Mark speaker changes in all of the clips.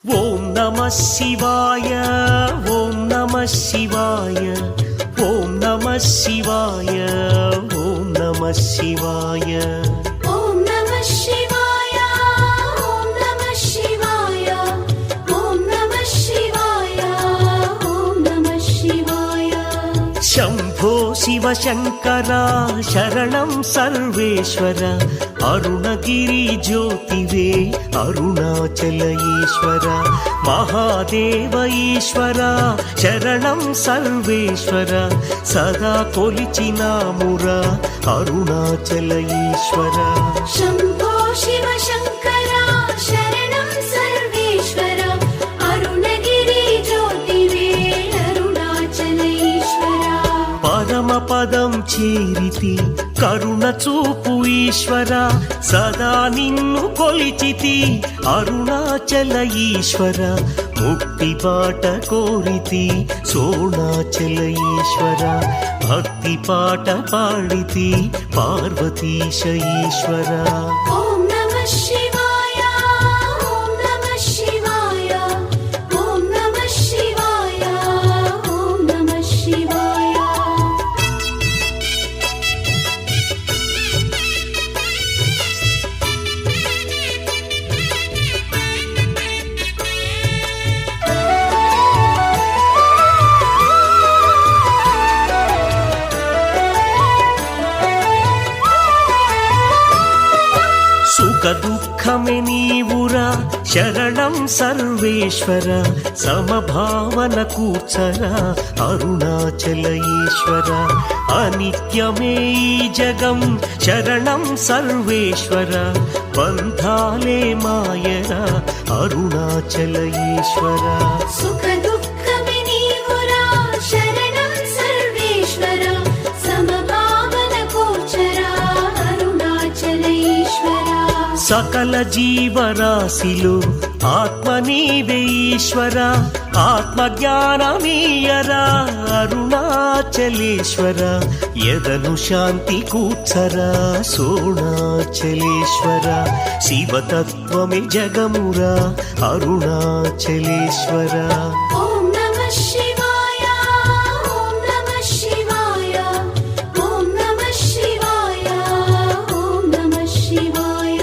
Speaker 1: ఓం నమః శివాయ ఓం నమః శివాయ ఓం నమః శివాయ ఓం నమః శివాయ
Speaker 2: ఓం నమః శివాయ ఓం నమః శివాయ ఓం నమః శివాయ ఓం నమః శివాయ
Speaker 1: శంభో శివ శంకర శరణం సర్వేశ్వర అరుణగిరి జ్యోతివే అరుణాచల ఈశ్వర మహాదేవ ఈశ్వర శరణం సర్వేశ్వర సదా కొలిచినామురా అరుణాచల ఈశ్వర
Speaker 2: శంభో శివ శంకర శరణం సర్వేశ్వర అరుణగిరి జ్యోతివే అరుణాచల ఈశ్వర
Speaker 1: పరమ పదం చేరితి కరుణ చూపు ఈశ్వర సదా నిన్ను కొలిచితి అరుణాచల ఈశ్వర ముక్తి బాట కోరితి సోణాచల ఈశ్వర భక్తి పాట పాడితి పార్వతీశ ఈశ్వర
Speaker 2: ఓం నమః శివాయ ఓం నమః శివాయ ఓం నమః శివాయ ఓం నమః శివాయ
Speaker 1: సుఖ దుఃఖమే నీవురా శరణం సర్వేశ్వర సమభావన కూర్చరా అరుణాచల ఈశ్వర అనిత్యమే ఈ జగం శరణం సర్వేశ్వర బంధాలే మాయరా అరుణాచల ఈశ్వర
Speaker 2: సుఖ దుఃఖమే నీవురా శరణం సర్వేశ్వర సమభావన గోచరా అరుణాచల ఈశ్వర
Speaker 1: సకల జీవరాశిలో ఆత్మ నీవే ఈశ్వర ఆత్మ జ్ఞానమీయరా అరుణాచలేశ్వర ఎదను శాంతి కూర్చరా సోణాచలేశ్వర శివతత్వమే జగమురా అరుణాచలేశ్వర
Speaker 2: ఓం నమః శివాయ ఓం నమః శివాయ ఓం నమః శివాయ ఓం నమః శివాయ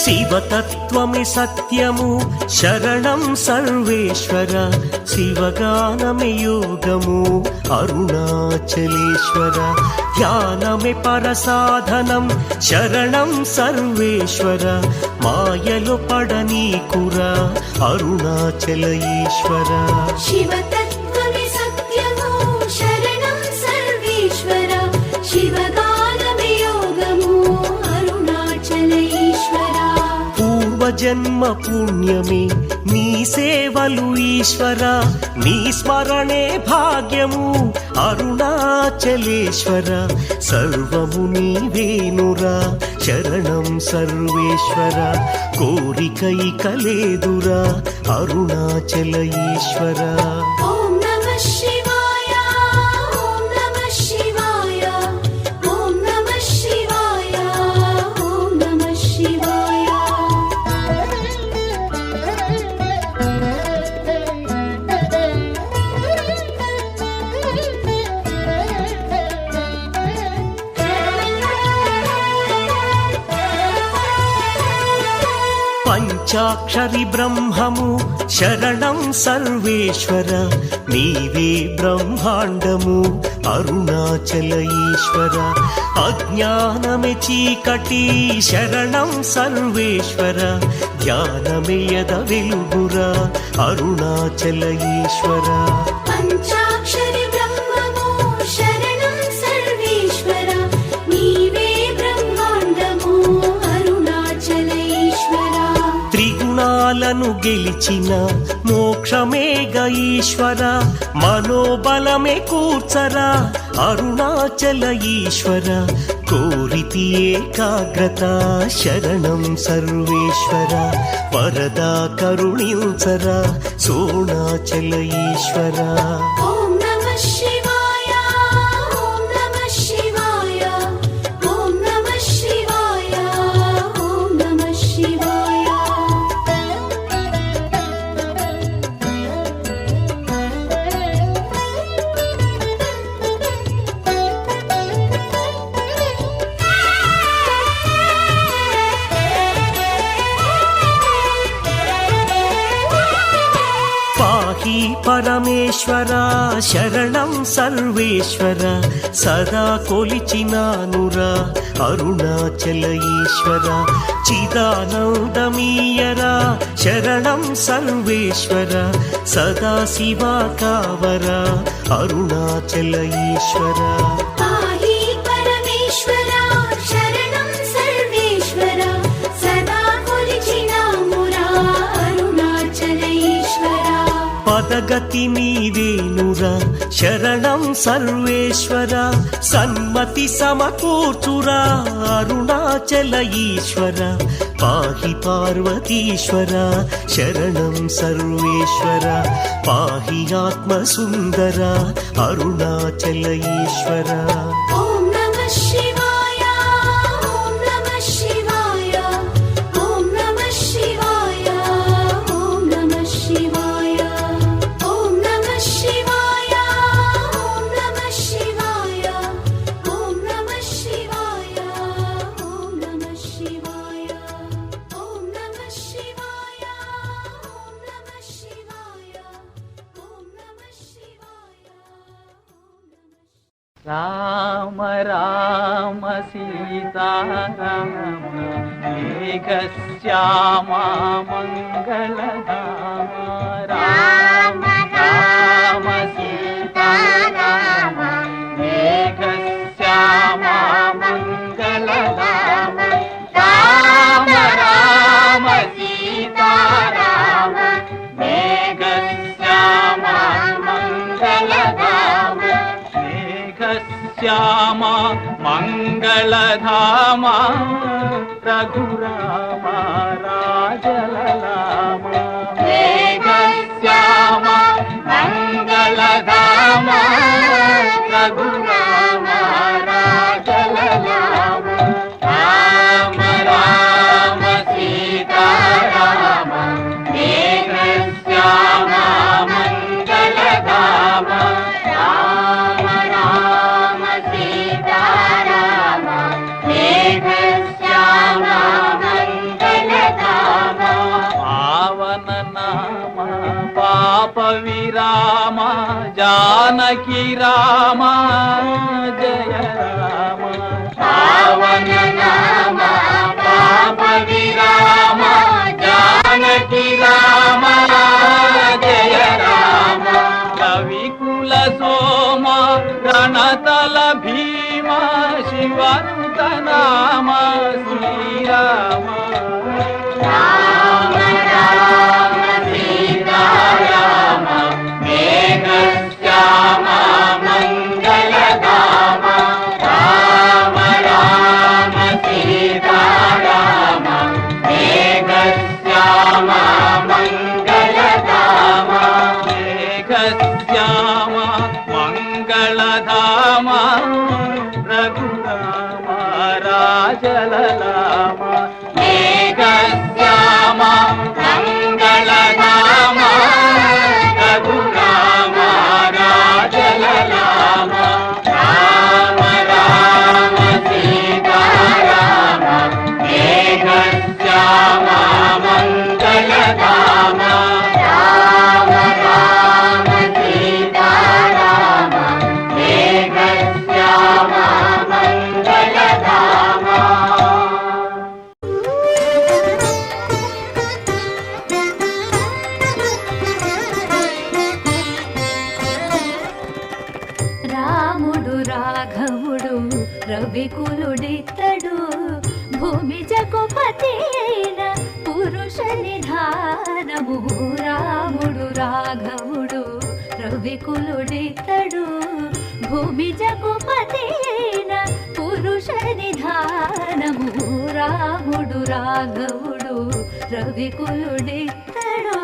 Speaker 1: శివతత్వమే సత్యము శరణం సర్వేశ్వర శివగానమే యోగము అరుణాచలేశ్వర ధ్యానమే పరసాధనం శరణం సర్వేశ్వర మాయలో పడనీకురా అరుణాచల ఈశ్వర
Speaker 2: శివతత్వమే సత్యము శరణం సర్వేశ్వర శివగానమే యోగము అరుణాచల ఈశ్వర
Speaker 1: పూర్వజన్మ పుణ్యమే నీ సేవలు ఈశ్వర నీ స్మరణే భాగ్యము అరుణాచలేశ్వర సర్వము నీవేనురా శరణం సర్వేశ్వర కోరికైక లేదురా అరుణాచల ఈశ్వర
Speaker 2: ఓం నమః శివాయ ఓం నమః శివాయ ఓం నమః శివాయ ఓం నమః శివాయ
Speaker 1: పంచాక్షరి బ్రహ్మము శరణం సర్వేశ్వర నీవే బ్రహ్మాండము అరుణాచల ఈశ్వర అజ్ఞానమే చీకటి శరణం సర్వేశ్వర ధ్యానమే యద వెలుగురా అరుణాచల ఈశ్వర
Speaker 2: పంచాక్షరి బ్రహ్మము శరణం సర్వేశ్వర నీవే బ్రహ్మాండము అరుణాచల ఈశ్వర
Speaker 1: త్రిగుణాల బాధను గెలిచిన మోక్షమేగ ఈశ్వర మనోబలమే కూర్చరా అరుణాచల ఈశ్వర కోరితి ఏకాగ్రత శరణం సర్వేశ్వర వరదా కరుణించరా సోణాచల ఈశ్వర
Speaker 2: ఓం నమః శివాయ ఓం నమః శివాయ ఓం నమః శివాయ ఓం నమః శివాయ
Speaker 1: పాహి పరమేశ్వర శరణం సర్వేశ్వర సదా కొలిచినానురా అరుణాచల ఈశ్వర చిదానందమీయరా శరణం సర్వేశ్వర సదా శివ కావరా అరుణాచల ఈశ్వర
Speaker 2: పాహి పరమేశ్వర శరణం సర్వేశ్వర సదా కొలిచినామురా అరుణాచల ఈశ్వర
Speaker 1: పదగతి నీవేనురా శరణం సర్వేశ్వర సన్మతి సమకూర్చురా అరుణాచల ఈశ్వర పాహి పార్వతీశ్వర శరణం సర్వేశ్వర పాహి ఆత్మసుందర అరుణాచల ఈశ్వర
Speaker 2: ఓం నమః శివాయ ఓం నమః శివాయ ఓం నమః శివాయ ఓం నమః శివాయ ఓం నమః శివాయ ఓం నమః శివాయ ఓం నమః శివాయ ఓం నమః శివాయ ఓం నమః శివాయ ఓం నమః శివాయ ఓం నమః శివాయ
Speaker 3: రామ రామ సీతారామ మేఘశ్యామ మంగళధామ రామ రామ సీతారామ మేఘశ్యామ మంగళధామ రామ రామ సీతారామ మేఘశ్యామ మంగళధామ శ్యామ మంగళధామ రఘురామ రాజలలామ మేఘశ్యామ మంగళధామ రఘురామ రాజలలామ రామ రామ సీతారామ మేఘశ్యామ మంగళధామ రామ రామ సీతారామ మేఘశ్యామ మంగళధామ పావన నామ పాప విరామ జానకి రామ జయ రామ పావన నామ పాప విరామ జానకి రామ జయ రామ కవికుల సోమ రణతల భీమ శివంత నామ శ్రీరామ రామ రామ సీతారామ మేఘశ్యామ మంగళధామ రామ రామ సీతారామ మేఘశ్యామ మంగళధామ మేఘశ్యామ మంగళధామ రఘురామ రాజలలామ మేఘశ్యామ మంగళధామ రఘురామ రాజలలామ రామ రామ సీతారామ మేఘశ్యామ మంగళధామ రామ రామ సీతారామ మేఘశ్యామ మంగళధామ
Speaker 2: రాముడు రాఘవుడు రవికులుడితడు భూమి జగపతి అయిన పురుష నిధాన రాముడు రాఘవుడు రవికులుడితడు భూమి జగుపతి అయిన పురుష నిధానము రాముడు రాఘవుడు రవికులుడితడు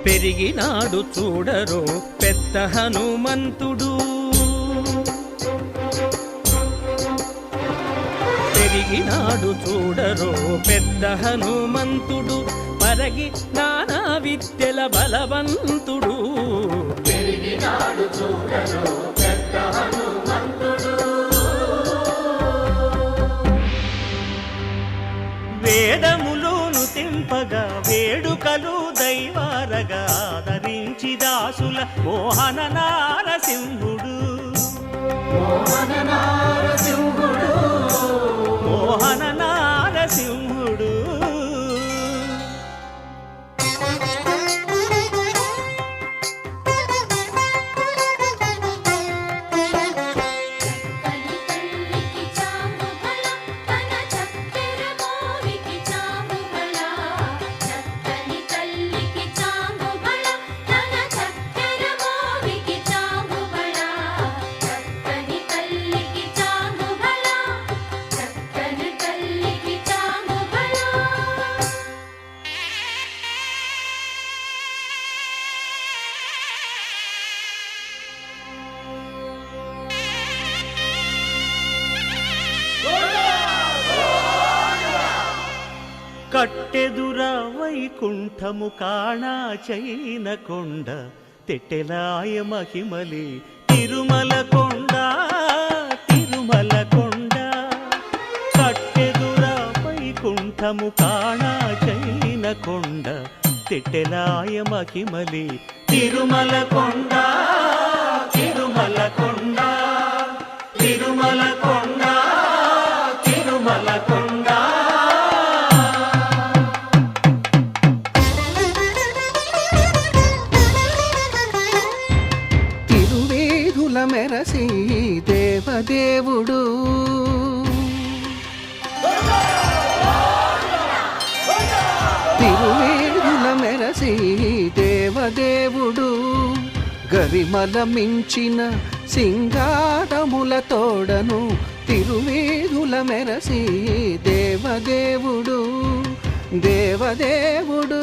Speaker 1: పెరిగినాడు చూడరో పెద్ద హనుమంతుడు పెరిగినాడు చూడరో పెద్ద హనుమంతుడు పరగి నానా విద్యల బలవంతుడు
Speaker 3: పెరిగినాడు చూడరు పెద్ద హనుమంతుడు
Speaker 1: వేదములోను తెంపగా వేడుకలు దైవారగా ఆదరించి దాసుల మోహన నారసింహుడు
Speaker 3: మోహన నారసింహుడు
Speaker 1: మోహన నారసింహుడు కట్టెదుర వైకుంఠము కాణా చైన కొండ తెట్టెలాయ మహిమలి తిరుమల కొండ తిరుమల కొండ కట్టెదుర వైకుంఠము కాణా చైన కొండ తెట్టెలాయ మహిమలి తిరుమల కొండ తిరుమల కొండ తిరుమల కొండ తిరుమల కొండ
Speaker 4: మెరసి దేవదేవుడు తిరువేదుల మెరసి దేవదేవుడు గరిమల మించిన సింగారముల తోడను తిరువేదుల మెరసి దేవదేవుడు దేవదేవుడు